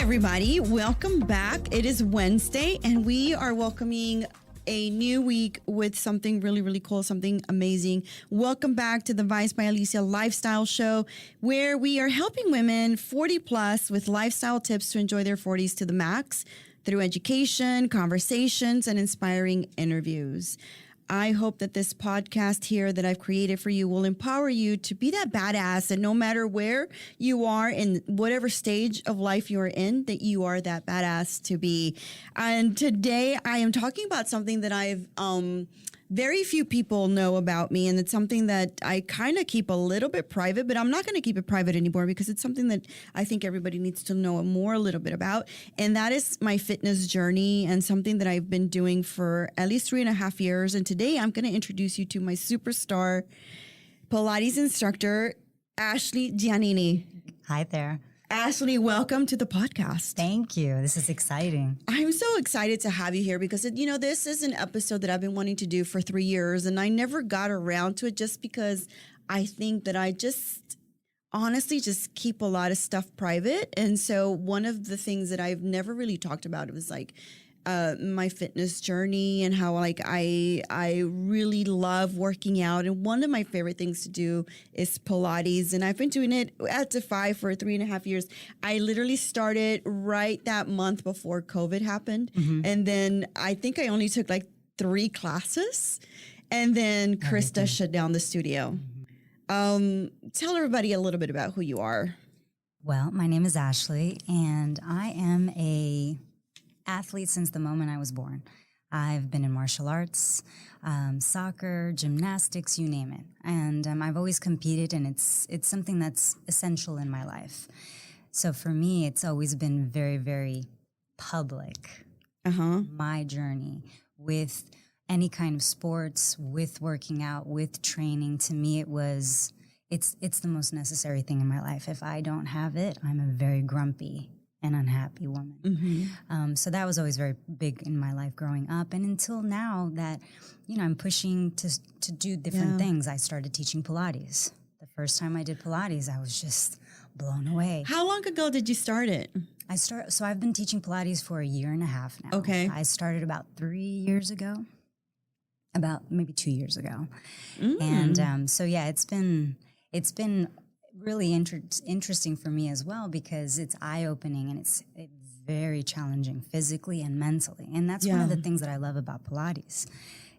everybody. Welcome back. It is Wednesday, and we are welcoming a new week with something really, really cool, something amazing. Welcome back to the Vice by Alicia Lifestyle Show, where we are helping women 40 plus with lifestyle tips to enjoy their 40s to the max through education, conversations, and inspiring interviews. I hope that this podcast here that I've created for you will empower you to be that badass, and no matter where you are in whatever stage of life you're in, that you are that badass to be. And today I am talking about something that I've very few people know about me, and it's something that I kind of keep a little bit private, but I'm not going to keep it private anymore because it's something that I think everybody needs to know more a little bit about, and that is my fitness journey and something that I've been doing for at least 3.5 years. And today I'm going to introduce you to my superstar Pilates instructor, Ashley Giannini. Hi there. Ashley, welcome to the podcast. Thank you. This is exciting. I'm so excited to have you here because, this is an episode that I've been wanting to do for 3 years, and I never got around to it just because I think that I just honestly just keep a lot of stuff private. And so one of the things that I've never really talked about was like my fitness journey and how I really love working out. And one of my favorite things to do is Pilates. And I've been doing it at Defy for 3.5 years. I literally started right that month before COVID happened. Mm-hmm. And then I think I only took like 3 classes. And then Krista shut down the studio. Mm-hmm. Tell everybody a little bit about who you are. Well, my name is Ashley, and I am a athlete since the moment I was born. I've been in martial arts, soccer, gymnastics, you name it. And I've always competed, and it's something that's essential in my life. So for me, it's always been very, very public, my journey with any kind of sports, with working out, with training. To me, it's the most necessary thing in my life. If I don't have it, I'm a very grumpy an unhappy woman. Mm-hmm. So that was always very big in my life growing up. And until now that, I'm pushing to do different things. I started teaching Pilates. The first time I did Pilates, I was just blown away. How long ago did you start it? So I've been teaching Pilates for 1.5 years now. Okay. I started about 3 years ago, about maybe 2 years ago. And so it's been really interesting for me as well, because it's eye-opening and it's very challenging physically and mentally. And that's one of the things that I love about Pilates,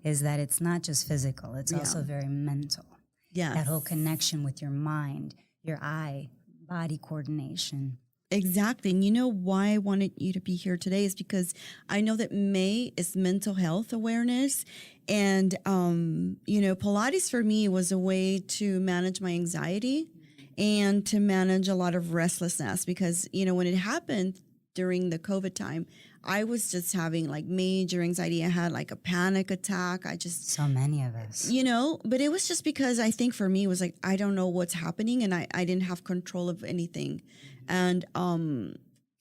is that it's not just physical, it's also very mental. Yeah, that whole connection with your mind, your eye-body coordination. Exactly. And you know why I wanted you to be here today is because I know that May is mental health awareness. And, Pilates for me was a way to manage my anxiety and to manage a lot of restlessness, because, when it happened during the COVID time, I was just having like major anxiety. I had like a panic attack. So many of us, but it was just because I think for me it was like, I don't know what's happening, and I didn't have control of anything. And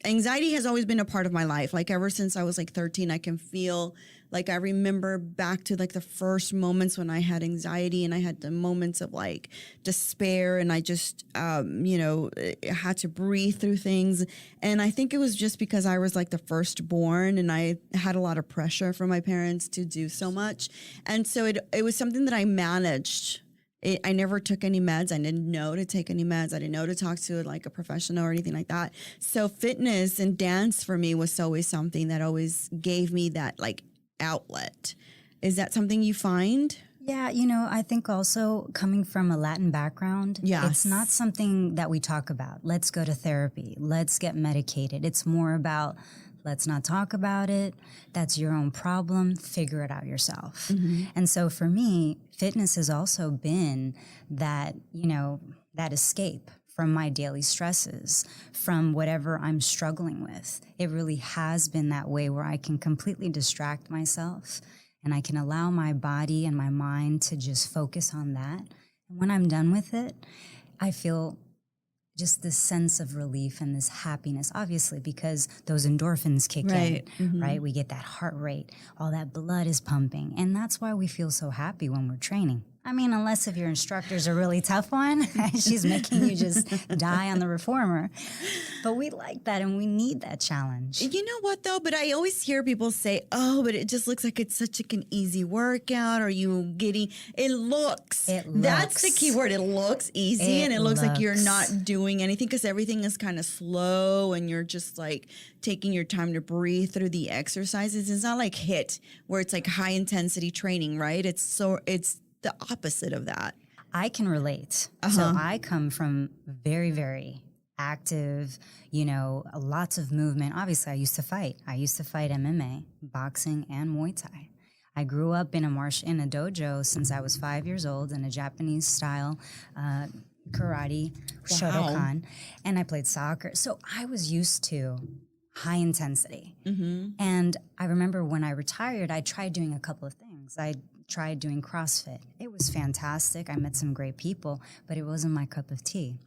anxiety has always been a part of my life. Like ever since I was like 13, I can feel like I remember back to like the first moments when I had anxiety, and I had the moments of like despair, and I just, had to breathe through things. And I think it was just because I was like the firstborn, and I had a lot of pressure from my parents to do so much. And so it was something that I managed. I never took any meds. I didn't know to take any meds. I didn't know to talk to like a professional or anything like that. So fitness and dance for me was always something that always gave me that like outlet. Is that something you find? Yeah, I think also coming from a Latin background, it's not something that we talk about. Let's go to therapy. Let's get medicated. It's more about, let's not talk about it. That's your own problem. Figure it out yourself. Mm-hmm. And so for me, fitness has also been that, that escape from my daily stresses, from whatever I'm struggling with. It really has been that way where I can completely distract myself, and I can allow my body and my mind to just focus on that. And when I'm done with it, I feel just this sense of relief and this happiness, obviously, because those endorphins kick in, right? We get that heart rate, all that blood is pumping. And that's why we feel so happy when we're training. I mean, unless if your instructor's a really tough one, she's making you just die on the reformer. But we like that and we need that challenge. You know what though? But I always hear people say, "Oh, but it just looks like it's such an easy workout." Are you getting? It looks. That's the key word. It looks easy, and it looks like you're not doing anything because everything is kind of slow, and you're just like taking your time to breathe through the exercises. It's not like HIIT where it's like high intensity training, right? It's the opposite of that. I can relate. So I come from very, very active, lots of movement. Obviously, I used to fight. I used to fight MMA, boxing, and Muay Thai. I grew up in a dojo since I was 5 years old in a Japanese style karate, Shotokan, and I played soccer. So I was used to high intensity. And I remember when I retired, I tried doing a couple of things. I tried doing CrossFit. It was fantastic. I met some great people, but it wasn't my cup of tea.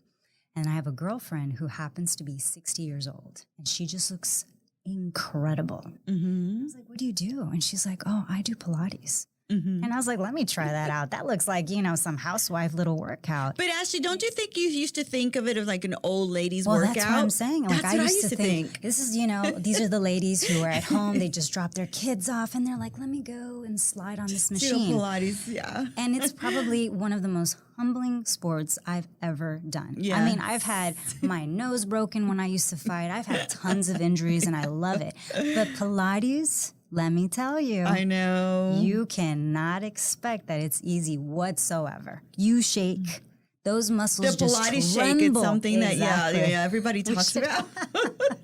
And I have a girlfriend who happens to be 60 years old, and she just looks incredible. I was like, what do you do? And she's like, oh, I do Pilates. And I was like, let me try that out. That looks like, some housewife little workout. But Ashley, don't you think you used to think of it as like an old lady's workout? That's what I'm saying. That's what I used to think. This is, these are the ladies who are at home. They just drop their kids off and they're like, let me go and slide on this machine. Pilates, yeah. And it's probably one of the most humbling sports I've ever done. Yeah. I mean, I've had my nose broken when I used to fight. I've had tons of injuries and I love it. But Pilates, let me tell you. I know. You cannot expect that it's easy whatsoever. You shake. Those muscles the just Pilates tremble. shake, it's something that, everybody talks about.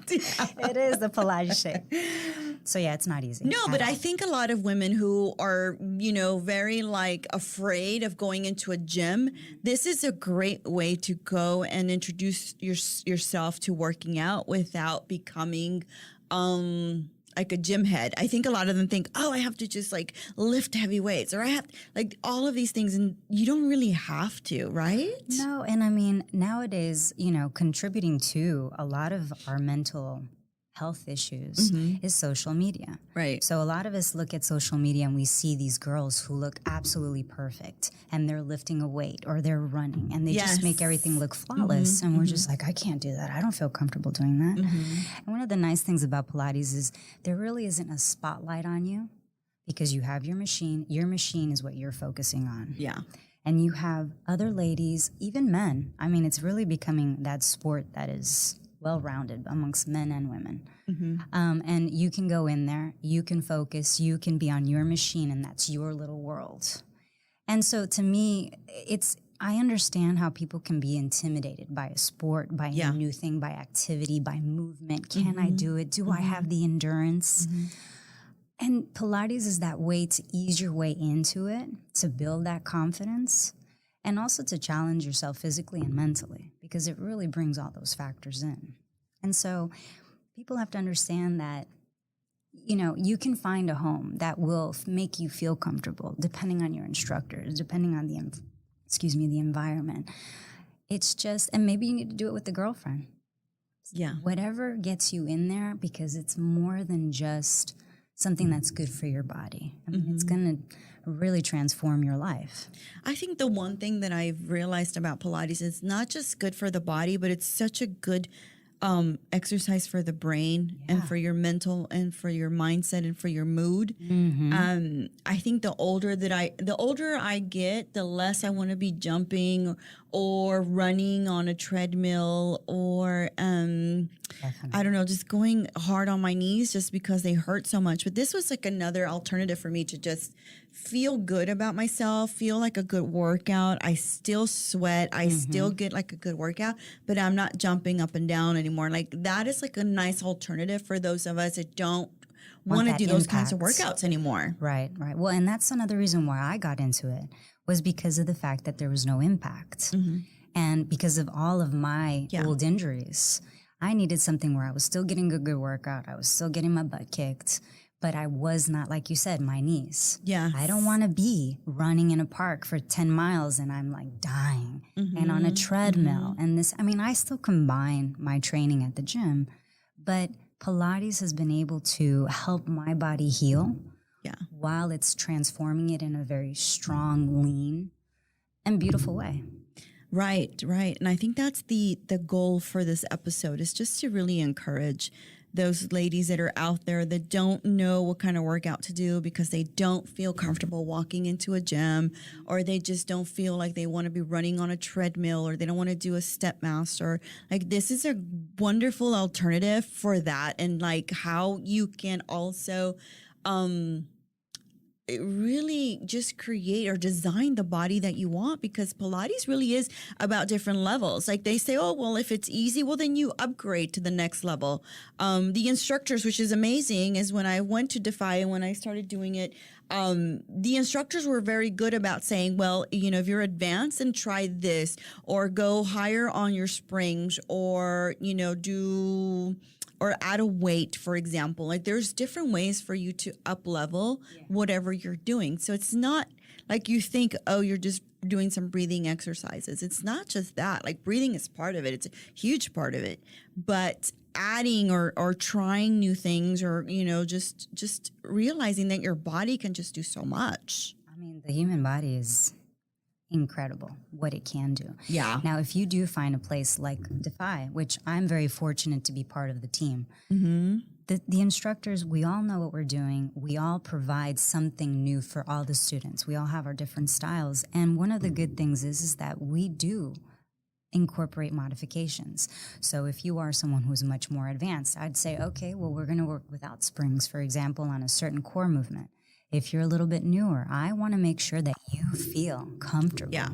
It is the Pilates shake. So, yeah, it's not easy. No, but I think a lot of women who are, very afraid of going into a gym, this is a great way to go and introduce yourself to working out without becoming like a gym head. I think a lot of them think, oh, I have to just lift heavy weights, or I have all of these things, and you don't really have to, right? No, and I mean, nowadays, contributing to a lot of our mental health issues is social media. Right. So a lot of us look at social media and we see these girls who look absolutely perfect and they're lifting a weight or they're running and they just make everything look flawless. And we're just like, I can't do that. I don't feel comfortable doing that. And one of the nice things about Pilates is there really isn't a spotlight on you because you have your machine. Your machine is what you're focusing on. Yeah. And you have other ladies, even men. I mean, it's really becoming that sport that is well-rounded amongst men and women. And you can go in there, you can focus, you can be on your machine, and that's your little world. And so to me, I understand how people can be intimidated by a sport, by a new thing, by activity, by movement. Can I do it? Do I have the endurance? And Pilates is that way to ease your way into it, to build that confidence, and also to challenge yourself physically and mentally, because it really brings all those factors in. And so people have to understand that, you can find a home that will make you feel comfortable, depending on your instructors, depending on the environment. It's just, and maybe you need to do it with the girlfriend. Yeah. Whatever gets you in there, because it's more than just something that's good for your body. I mean, it's going to really transform your life. I think the one thing that I've realized about Pilates is not just good for the body, but it's such a good exercise for the brain and for your mental and for your mindset and for your mood. I think the older I get, the less I want to be jumping or running on a treadmill or I don't know, just going hard on my knees just because they hurt so much. But this was another alternative for me to just feel good about myself, feel like a good workout. I still sweat. I still get a good workout, but I'm not jumping up and down anymore. That is a nice alternative for those of us that don't want to do those kinds of workouts anymore. Right. Well, and that's another reason why I got into it, was because of the fact that there was no impact. And because of all of my old injuries, I needed something where I was still getting a good workout. I was still getting my butt kicked, but I was not, like you said, my knees. Yeah. I don't want to be running in a park for 10 miles and I'm dying and on a treadmill. And I still combine my training at the gym, but Pilates has been able to help my body heal while it's transforming it in a very strong, lean and beautiful way. Right, right. And I think that's the goal for this episode, is just to really encourage those ladies that are out there that don't know what kind of workout to do because they don't feel comfortable walking into a gym, or they just don't feel like they want to be running on a treadmill, or they don't want to do a step master. Like, this is a wonderful alternative for that, and like how you can also really just create or design the body that you want, because Pilates really is about different levels. Like, they say, oh, well, if it's easy, well, then you upgrade to the next level. The instructors, which is amazing, is when I went to Defy and when I started doing it, the instructors were very good about saying, well, you know, if you're advanced, then try this, or go higher on your springs, or, you know, do or add a weight, for example. Like, there's different ways for you to up level whatever you're doing. So it's not like you think, oh, you're just doing some breathing exercises. It's not just that. Like, breathing is part of it. It's a huge part of it. But adding or trying new things, or, you know, just realizing that your body can just do so much. I mean, the human body is incredible what it can do. Yeah. Now, if you do find a place like Defy, which I'm very fortunate to be part of the team, the instructors, we all know what we're doing. We all provide something new for all the students. We all have our different styles. And one of the good things is that we do incorporate modifications. So if you are someone who's much more advanced, I'd say, okay, well, we're going to work without springs, for example, on a certain core movement. If you're a little bit newer, I want to make sure that you feel comfortable. Yeah.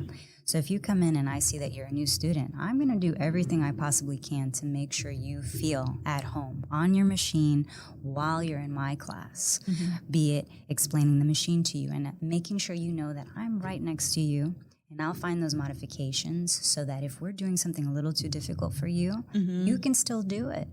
So if you come in and I see that you're a new student, I'm going to do everything I possibly can to make sure you feel at home on your machine while you're in my class, be it explaining the machine to you and making sure you know that I'm right next to you. And I'll find those modifications so that if we're doing something a little too difficult for you, you can still do it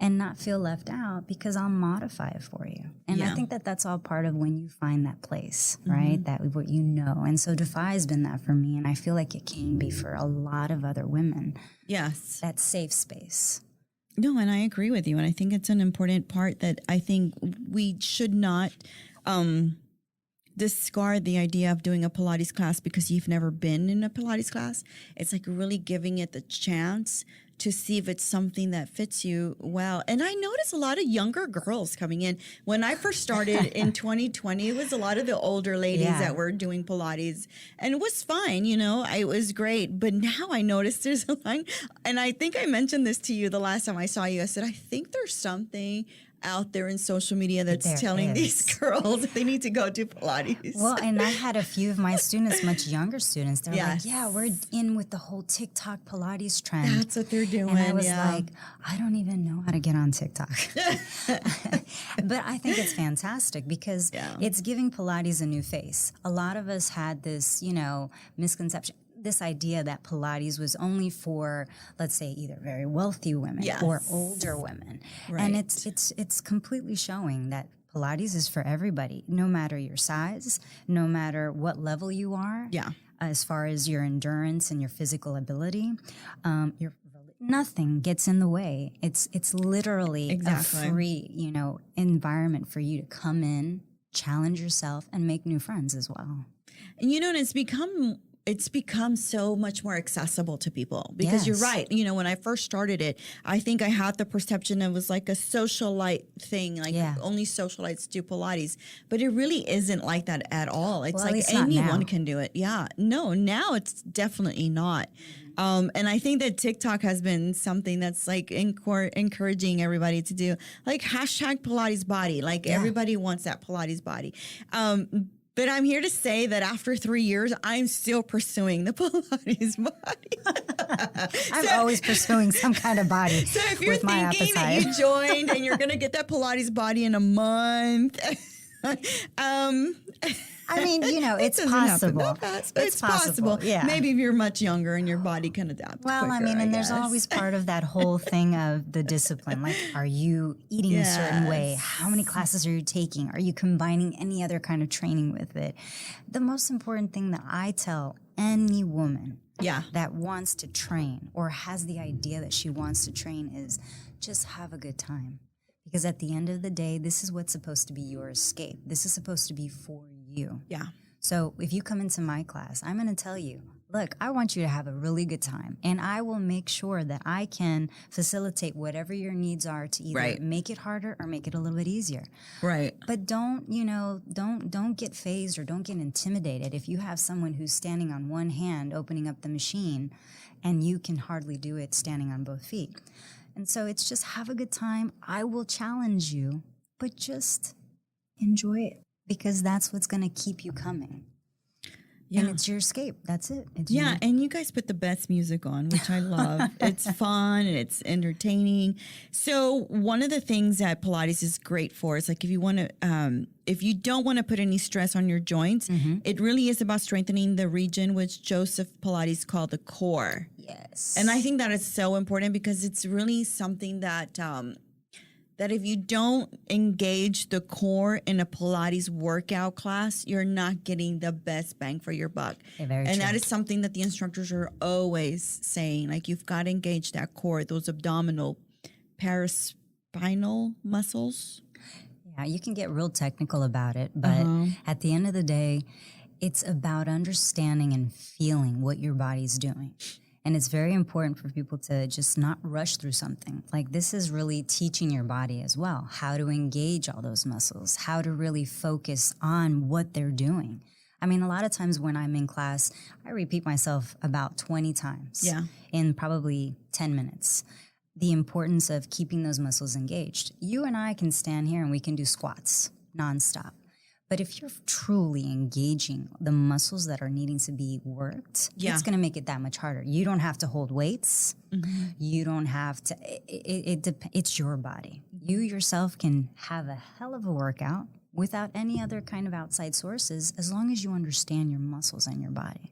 and not feel left out, because I'll modify it for you. And I think that that's all part of when you find that place, right? That what you know. And so Defy has been that for me, and I feel like it can be for a lot of other women. Yes. That safe space. No, and I agree with you. And I think it's an important part that I think we should not discard the idea of doing a Pilates class because you've never been in a Pilates class. It's like really giving it the chance to see if it's something that fits you well. And I noticed a lot of younger girls coming in. When I first started in 2020, it was a lot of the older ladies that were doing Pilates. And it was fine, you know, it was great. But now I noticed there's a line, and I think I mentioned this to you the last time I saw you. I said, I think there's something out there in social media that's telling these girls that they need to go do Pilates. Well, and I had a few of my students, much younger students, they're like, yeah, we're in with the whole TikTok Pilates trend. That's what they're doing. And I was like, I don't even know how to get on TikTok. But I think it's fantastic because it's giving Pilates a new face. A lot of us had this, you know, misconception, this idea that Pilates was only for, let's say, either very wealthy women or older women. Right. And it's completely showing that Pilates is for everybody, no matter your size, no matter what level you are. Yeah. As far as your endurance and your physical ability, nothing gets in the way. It's literally a free, you know, environment for you to come in, challenge yourself, and make new friends as well. And you know, it's become so much more accessible to people because you're right. You know, when I first started it, I think I had the perception it was like a socialite thing, like only socialites do Pilates, but it really isn't like that at all. It's like anyone can do it. Yeah. No, now it's definitely not. And I think that TikTok has been something that's like encouraging everybody to do, like hashtag Pilates body. Like everybody wants that Pilates body. But I'm here to say that after 3 years, I'm still pursuing the Pilates body. I'm always pursuing some kind of body. So if you're thinking that you joined and you're going to get that Pilates body in a month, I mean, you know, it's possible. It's possible. Yeah. Maybe if you're much younger and your body can adapt. Well, quicker, I mean, and there's always part of that whole thing of the discipline. Like, are you eating a certain way? How many classes are you taking? Are you combining any other kind of training with it? The most important thing that I tell any woman that wants to train or has the idea that she wants to train is just have a good time. Because at the end of the day, this is what's supposed to be your escape. This is supposed to be for you. Yeah. So if you come into my class, I'm going to tell you, look, I want you to have a really good time, and I will make sure that I can facilitate whatever your needs are to either Right. make it harder or make it a little bit easier. Right. But don't get phased or don't get intimidated if you have someone who's standing on one hand opening up the machine and you can hardly do it standing on both feet. And so it's just have a good time. I will challenge you, but just enjoy it, because that's what's going to keep you coming. Yeah. And it's your escape. That's it. It's Yeah, your- and you guys put the best music on, which I love. It's fun and it's entertaining. So one of the things that Pilates is great for is like if you want to, if you don't want to put any stress on your joints, it really is about strengthening the region which Joseph Pilates called the core. Yes. And I think that is so important because it's really something that that if you don't engage the core in a Pilates workout class, you're not getting the best bang for your buck. Yeah, very and true. that is something that the instructors are always saying. Like you've got to engage that core, those abdominal, paraspinal muscles. Yeah, you can get real technical about it, but at the end of the day, it's about understanding and feeling what your body's doing. And it's very important for people to just not rush through something. Like this is really teaching your body as well, how to engage all those muscles, how to really focus on what they're doing. I mean, a lot of times when I'm in class, I repeat myself about 20 times in probably 10 minutes. The importance of keeping those muscles engaged. You and I can stand here and we can do squats nonstop. But if you're truly engaging the muscles that are needing to be worked, it's going to make it that much harder. You don't have to hold weights. You don't have to. It's your body. You yourself can have a hell of a workout without any other kind of outside sources, as long as you understand your muscles and your body.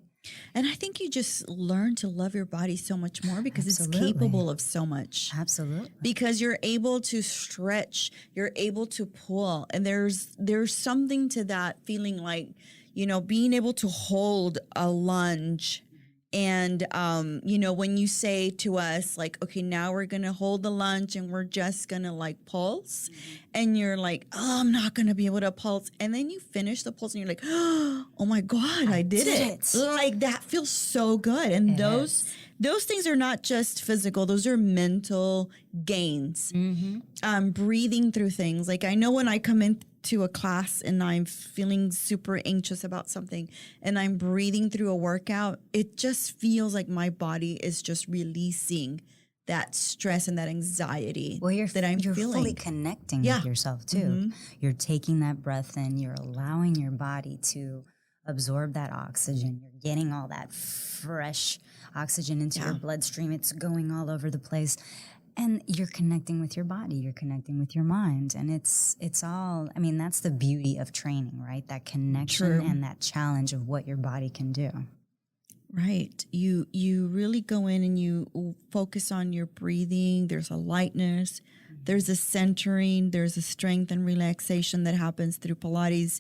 And I think you just learn to love your body so much more because Absolutely. it's capable of so much. Absolutely. Because you're able to stretch, you're able to pull, and there's something to that feeling like, you know, being able to hold a lunge. And, you know, when you say to us, like, okay, now we're going to hold the lunge and we're just going to like pulse. And you're like, oh, I'm not going to be able to pulse. And then you finish the pulse and you're like, oh my God, I did it. Like that feels so good. And those things are not just physical. Those are mental gains. Breathing through things. Like I know when I come into a class and I'm feeling super anxious about something and I'm breathing through a workout, it just feels like my body is just releasing that stress and that anxiety you're feeling. Fully connecting with yourself too. You're taking that breath in, you're allowing your body to absorb that oxygen. You're getting all that fresh oxygen into your bloodstream. It's going all over the place. And you're connecting with your body, you're connecting with your mind. And it's all, I mean, that's the beauty of training, right? That connection and that challenge of what your body can do. Right. You really go in and you focus on your breathing. There's a lightness, there's a centering, there's a strength and relaxation that happens through Pilates.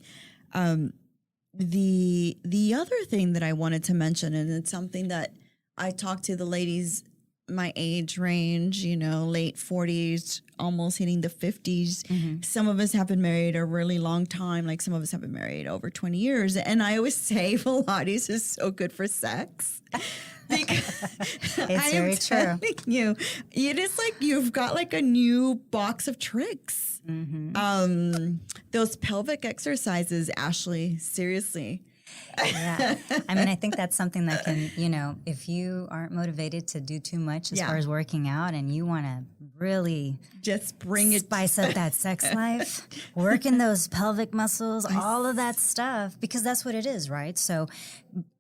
The other thing that I wanted to mention, and it's something that I talk to the ladies my age range, you know, late 40s, almost hitting the 50s. Some of us have been married a really long time. Like some of us have been married over 20 years. And I always say Pilates is so good for sex. Because It's very true. You, it is like you've got like a new box of tricks. Those pelvic exercises, Ashley, seriously. Yeah. I mean, I think that's something that can, you know, if you aren't motivated to do too much as far as working out and you want to really just bring it, spice up that sex life, working those pelvic muscles, all of that stuff, because that's what it is, right? So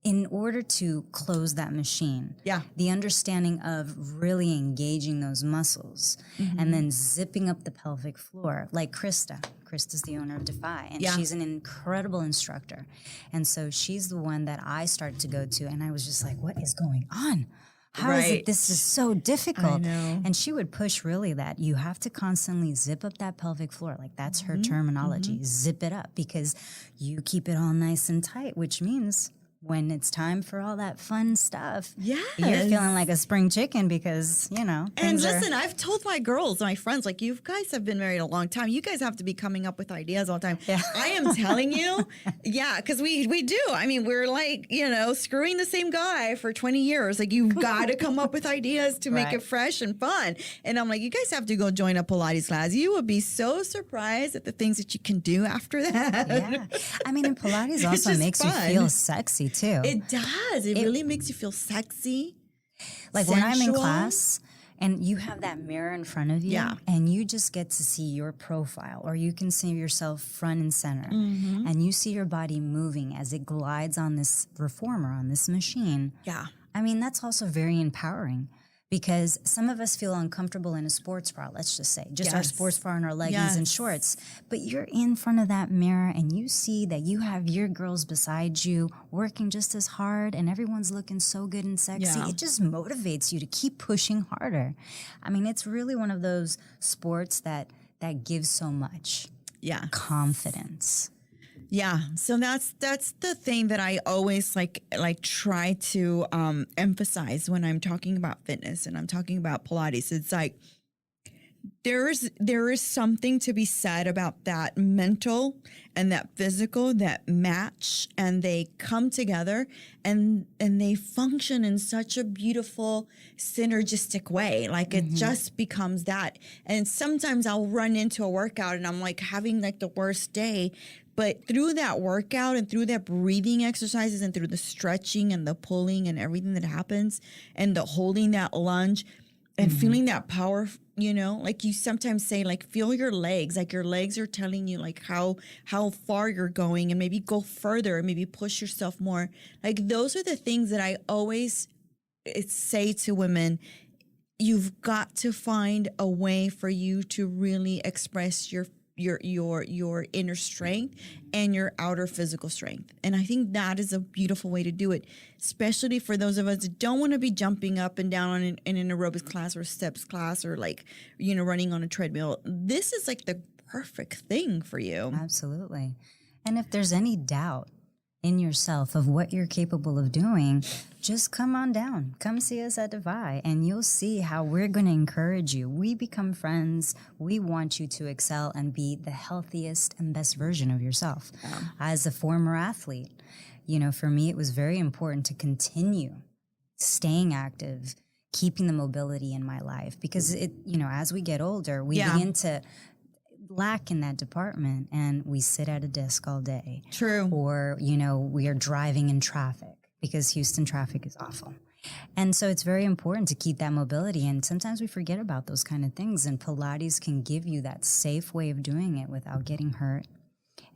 in order to close that machine, the understanding of really engaging those muscles and then zipping up the pelvic floor, like Krista's the owner of Defy, and she's an incredible instructor. And so she's the one that I started to go to, and I was just like, what is going on? How is it this is so difficult? I know. And she would push really that you have to constantly zip up that pelvic floor. Like that's her terminology, zip it up, because you keep it all nice and tight, which means when it's time for all that fun stuff, Yes. you're feeling like a spring chicken because, you know, And listen, I've told my girls, my friends, like, you guys have been married a long time. You guys have to be coming up with ideas all the time. Yeah. I am telling you, because we do. I mean, we're like, screwing the same guy for 20 years. Like, you've got to come up with ideas to make it fresh and fun. And I'm like, you guys have to go join a Pilates class. You would be so surprised at the things that you can do after that. Yeah. I mean, and Pilates also makes you feel sexy too. It does. It really makes you feel sexy. Like sensual. when I'm in class and you have that mirror in front of you and you just get to see your profile, or you can see yourself front and center, and you see your body moving as it glides on this reformer, on this machine. Yeah. I mean, that's also very empowering. Because some of us feel uncomfortable in a sports bra, let's just say, just our sports bra and our leggings and shorts. But you're in front of that mirror and you see that you have your girls beside you working just as hard and everyone's looking so good and sexy. Yeah. It just motivates you to keep pushing harder. I mean, it's really one of those sports that gives so much. Yeah. Confidence. Yeah, so that's the thing that I always like try to emphasize when I'm talking about fitness and I'm talking about Pilates. It's like there is something to be said about that mental and that physical that match, and they come together and they function in such a beautiful synergistic way. Like it just becomes that. And sometimes I'll run into a workout and I'm like having like the worst day. But through that workout and through that breathing exercises and through the stretching and the pulling and everything that happens and the holding that lunge and feeling that power, like you sometimes say, like, feel your legs, like your legs are telling you like how far you're going, and maybe go further and maybe push yourself more. Like those are the things that I always say to women. You've got to find a way for you to really express your inner strength and your outer physical strength. And I think that is a beautiful way to do it, especially for those of us that don't want to be jumping up and down in an aerobics class or steps class or like, running on a treadmill. This is like the perfect thing for you. Absolutely. And if there's any doubt in yourself of what you're capable of doing, just come on down. Come see us at Defy, and you'll see how we're going to encourage you. We become friends. We want you to excel and be the healthiest and best version of yourself. As a former athlete, for me, it was very important to continue staying active, keeping the mobility in my life, because as we get older, we begin to lack in that department, and we sit at a desk all day. True. Or, we are driving in traffic because Houston traffic is awful. And so it's very important to keep that mobility, and sometimes we forget about those kind of things, and Pilates can give you that safe way of doing it without getting hurt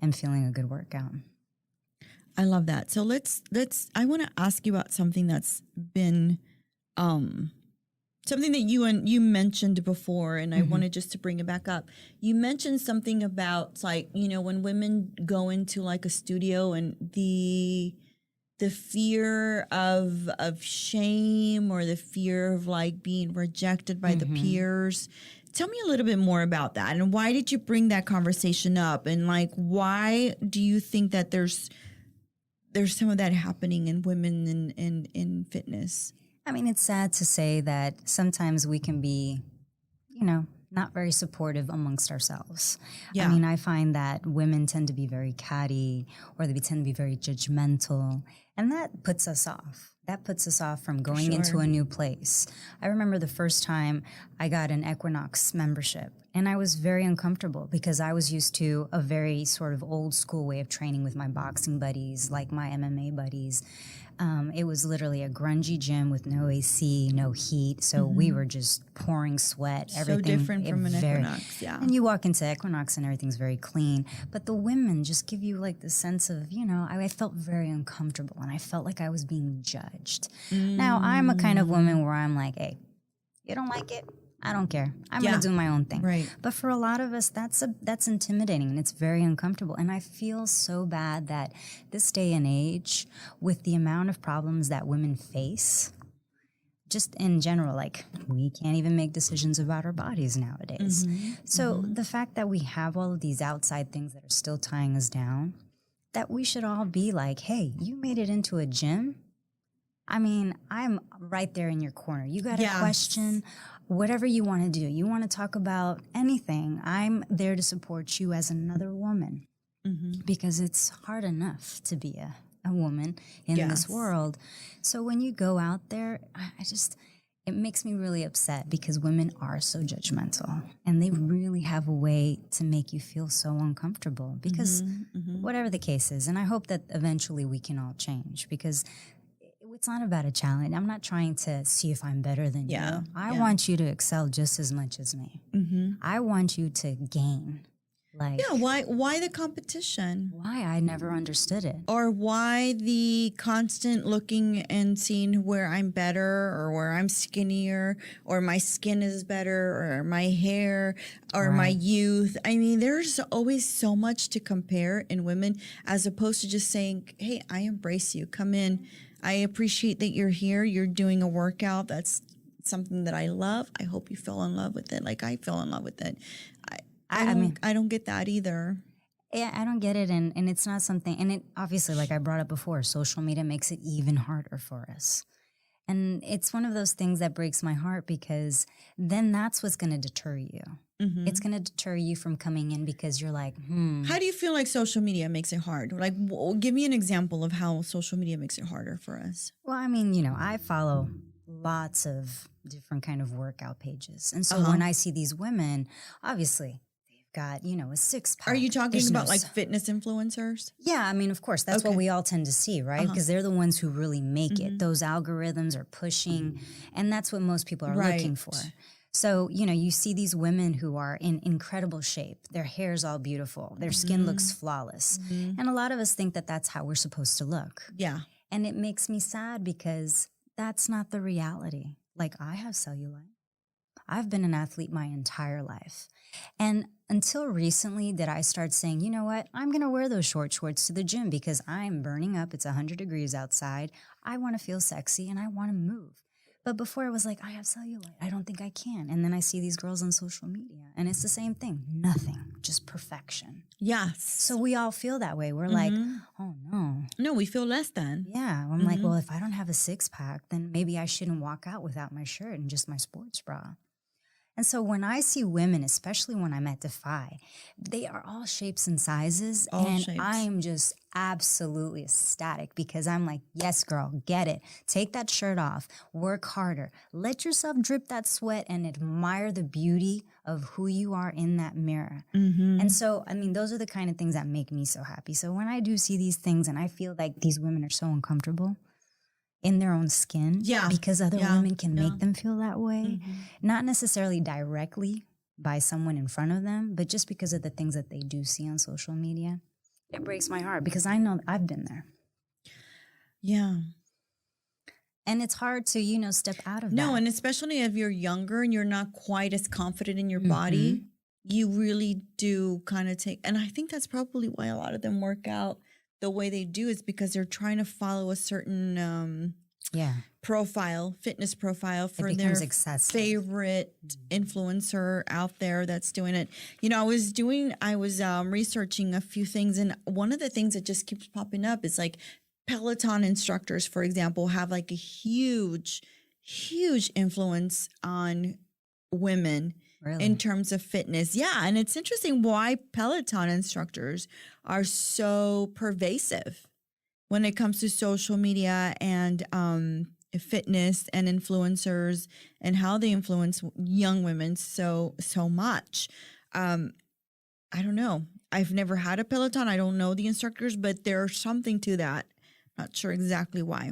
and feeling a good workout. I love that. So I want to ask you about something that's been something that you mentioned before, and I wanted just to bring it back up. You mentioned something about like, when women go into like a studio and the fear of shame or the fear of like being rejected by the peers. Tell me a little bit more about that, and why did you bring that conversation up, and like why do you think that there's some of that happening in women in fitness? I mean, it's sad to say that sometimes we can be, not very supportive amongst ourselves. Yeah. I mean, I find that women tend to be very catty, or they tend to be very judgmental, and that puts us off. That puts us off from going into a new place. I remember the first time I got an Equinox membership, and I was very uncomfortable because I was used to a very sort of old school way of training with my boxing buddies, like my MMA buddies. It was literally a grungy gym with no AC, no heat. So we were just pouring sweat. Everything so different from an Equinox, yeah. And you walk into Equinox and everything's very clean. But the women just give you like the sense of, I felt very uncomfortable, and I felt like I was being judged. Now, I'm a kind of woman where I'm like, hey, you don't like it? I don't care. I'm going to do my own thing. Right. But for a lot of us, that's intimidating, and it's very uncomfortable. And I feel so bad that this day and age, with the amount of problems that women face, just in general, like we can't even make decisions about our bodies nowadays. So the fact that we have all of these outside things that are still tying us down, that we should all be like, hey, you made it into a gym. I mean, I'm right there in your corner. You got a question, whatever you want to do. You want to talk about anything. I'm there to support you as another woman, because it's hard enough to be a woman in this world. So when you go out there, it makes me really upset, because women are so judgmental, and they really have a way to make you feel so uncomfortable, because whatever the case is. And I hope that eventually we can all change, because it's not about a challenge. I'm not trying to see if I'm better than you. I want you to excel just as much as me. I want you to gain. Why the competition? Why? I never understood it. Or why the constant looking and seeing where I'm better, or where I'm skinnier, or my skin is better, or my hair, or my youth. I mean, there's always so much to compare in women, as opposed to just saying, hey, I embrace you. Come in. I appreciate that you're here. You're doing a workout. That's something that I love. I hope you fell in love with it like I fell in love with it. I don't get that either. Yeah, I don't get it. And it's not something, and it obviously, like I brought up before, social media makes it even harder for us. And it's one of those things that breaks my heart, because then that's what's going to deter you. It's going to deter you from coming in, because you're like, How do you feel like social media makes it hard? Like, give me an example of how social media makes it harder for us. Well, I mean, I follow lots of different kind of workout pages. And so when I see these women, obviously, got, a six-pack. Are you talking about like fitness influencers? Yeah, I mean, of course, that's what we all tend to see, right? Because they're the ones who really make it. Those algorithms are pushing, and that's what most people are looking for. So, you see these women who are in incredible shape. Their hair's all beautiful. Their skin looks flawless. And a lot of us think that that's how we're supposed to look. Yeah. And it makes me sad, because that's not the reality. Like, I have cellulite. I've been an athlete my entire life. And until recently did I start saying, you know what, I'm going to wear those short shorts to the gym, because I'm burning up. It's 100 degrees outside. I want to feel sexy and I want to move. But before, I was like, I have cellulite. I don't think I can. And then I see these girls on social media, and it's the same thing. Nothing, just perfection. Yes. So we all feel that way. We're like, oh, no. No, we feel less than. Yeah. I'm like, well, if I don't have a six-pack, then maybe I shouldn't walk out without my shirt and just my sports bra. And so when I see women, especially when I'm at Defy, they are all shapes and sizes. And I am just absolutely ecstatic, because I'm like, yes, girl, get it. Take that shirt off. Work harder. Let yourself drip that sweat and admire the beauty of who you are in that mirror. And so, I mean, those are the kind of things that make me so happy. So when I do see these things and I feel like these women are so uncomfortable in their own skin, because other women can make them feel that way, not necessarily directly by someone in front of them, but just because of the things that they do see on social media. It breaks my heart, because I know I've been there. Yeah. And it's hard to, step out of that. No, and especially if you're younger and you're not quite as confident in your body, you really do kind of take, and I think that's probably why a lot of them work out the way they do, is because they're trying to follow a certain fitness profile for their favorite influencer out there that's doing it. I was researching a few things, and one of the things that just keeps popping up is like Peloton instructors, for example, have like a huge influence on women. Really? In terms of fitness. Yeah. And it's interesting why Peloton instructors are so pervasive when it comes to social media and fitness and influencers, and how they influence young women so much. I don't know. I've never had a Peloton. I don't know the instructors, but there's something to that. Not sure exactly why.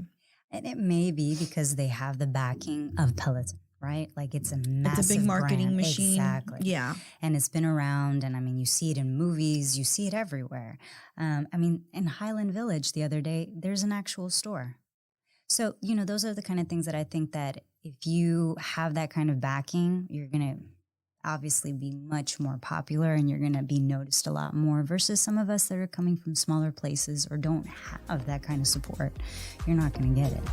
And it may be because they have the backing of Peloton. Right? Like, it's a massive It's a big marketing brand. machine. Exactly. Yeah. And it's been around, and I mean, you see it in movies, you see it everywhere. I mean, in Highland Village the other day, there's an actual store. So, those are the kind of things that I think that if you have that kind of backing, you're going to obviously be much more popular, and you're going to be noticed a lot more, versus some of us that are coming from smaller places or don't have that kind of support. You're not going to get it.